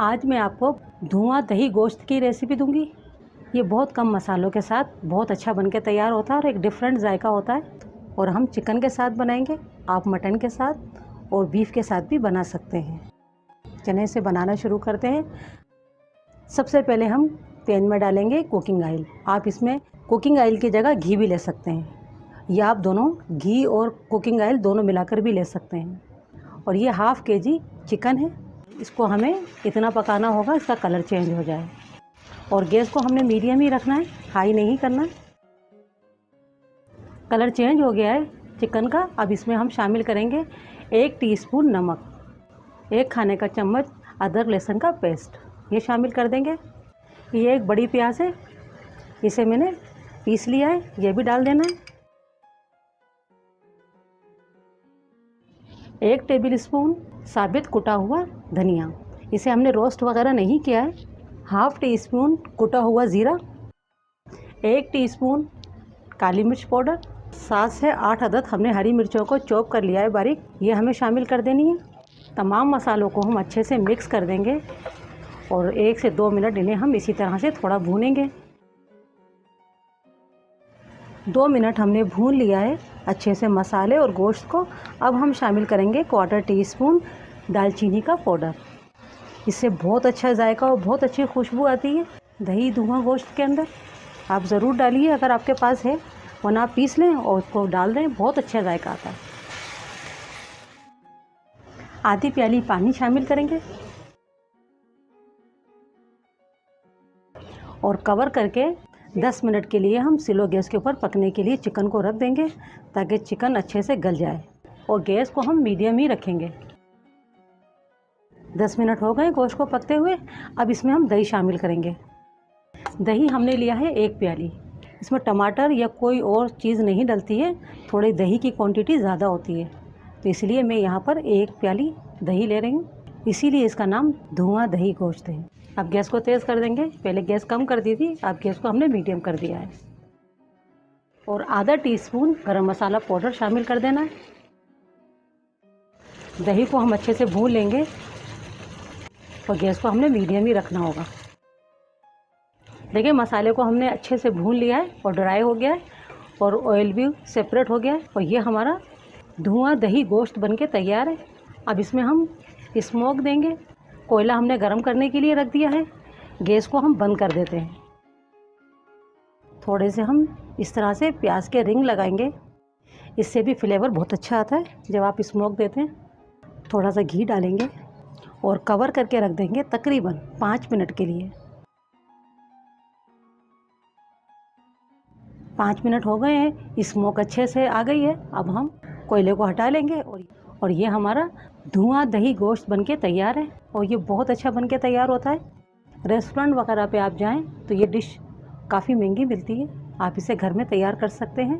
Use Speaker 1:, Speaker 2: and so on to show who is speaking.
Speaker 1: आज मैं आपको धुआं दही गोश्त की रेसिपी दूंगी। ये बहुत कम मसालों के साथ बहुत अच्छा बनके तैयार होता है और एक डिफरेंट जायका होता है। और हम चिकन के साथ बनाएंगे, आप मटन के साथ और बीफ के साथ भी बना सकते हैं। चलिए इसे बनाना शुरू करते हैं। सबसे पहले हम पैन में डालेंगे कुकिंग ऑयल। आप इसमें कुकिंग ऑयल की जगह घी भी ले सकते हैं, या आप दोनों घी और कुकिंग ऑयल दोनों मिलाकर भी ले सकते हैं। और ये हाफ़ केजी चिकन है। इसको हमें इतना पकाना होगा इसका कलर चेंज हो जाए। और गैस को हमने मीडियम ही रखना है, हाई नहीं करना। कलर चेंज हो गया है चिकन का। अब इसमें हम शामिल करेंगे 1 टीस्पून नमक, 1 खाने का चम्मच अदरक लहसुन का पेस्ट, ये शामिल कर देंगे। ये एक बड़ी प्याज है, इसे मैंने पीस लिया है, ये भी डाल देना है। 1 टेबल स्पून साबित कुटा हुआ धनिया, इसे हमने रोस्ट वगैरह नहीं किया है। हाफ़ टी स्पून कुटा हुआ ज़ीरा, 1 टीस्पून काली मिर्च पाउडर, 7 से 8 अदद हमने हरी मिर्चों को चॉप कर लिया है बारीक, ये हमें शामिल कर देनी है। तमाम मसालों को हम अच्छे से मिक्स कर देंगे और 1 से 2 मिनट इन्हें हम इसी तरह से थोड़ा भूनेंगे। 2 मिनट हमने भून लिया है अच्छे से मसाले और गोश्त को। अब हम शामिल करेंगे 1/4 टीस्पून दालचीनी का पाउडर। इससे बहुत अच्छा जायका और बहुत अच्छी खुशबू आती है दही धुआं गोश्त के अंदर। आप ज़रूर डालिए अगर आपके पास है, वरना आप पीस लें और उसको डाल दें, बहुत अच्छा जायका आता है। आधी प्याली पानी शामिल करेंगे और कवर करके 10 मिनट के लिए हम स्लो गैस के ऊपर पकने के लिए चिकन को रख देंगे, ताकि चिकन अच्छे से गल जाए। और गैस को हम मीडियम ही रखेंगे। 10 मिनट हो गए गोश्त को पकते हुए। अब इसमें हम दही शामिल करेंगे। दही हमने लिया है 1 प्याली। इसमें टमाटर या कोई और चीज़ नहीं डलती है, थोड़ी दही की क्वांटिटी ज़्यादा होती है, तो इसलिए मैं यहाँ पर 1 प्याली दही ले रही हूँ। इसीलिए इसका नाम धुआं दही गोश्त है। अब गैस को तेज़ कर देंगे। पहले गैस कम कर दी थी, अब गैस को हमने मीडियम कर दिया है। और आधा टीस्पून गरम मसाला पाउडर शामिल कर देना है। दही को हम अच्छे से भून लेंगे और गैस को हमने मीडियम ही रखना होगा। देखिए मसाले को हमने अच्छे से भून लिया है और ड्राई हो गया है और ऑयल भी सेपरेट हो गया है। और ये हमारा धुआं दही गोश्त बनके तैयार है। अब इसमें हम स्मोक देंगे। कोयला हमने गरम करने के लिए रख दिया है। गैस को हम बंद कर देते हैं। थोड़े से हम इस तरह से प्याज के रिंग लगाएंगे, इससे भी फ्लेवर बहुत अच्छा आता है जब आप स्मोक देते हैं। थोड़ा सा घी डालेंगे और कवर करके रख देंगे तकरीबन 5 मिनट के लिए। 5 मिनट हो गए हैं, स्मोक अच्छे से आ गई है। अब हम कोयले को हटा लेंगे और ये हमारा धुआं दही गोश्त बनके तैयार है। और ये बहुत अच्छा बनके तैयार होता है। रेस्टोरेंट वगैरह पे आप जाएं तो ये डिश काफ़ी महंगी मिलती है, आप इसे घर में तैयार कर सकते हैं।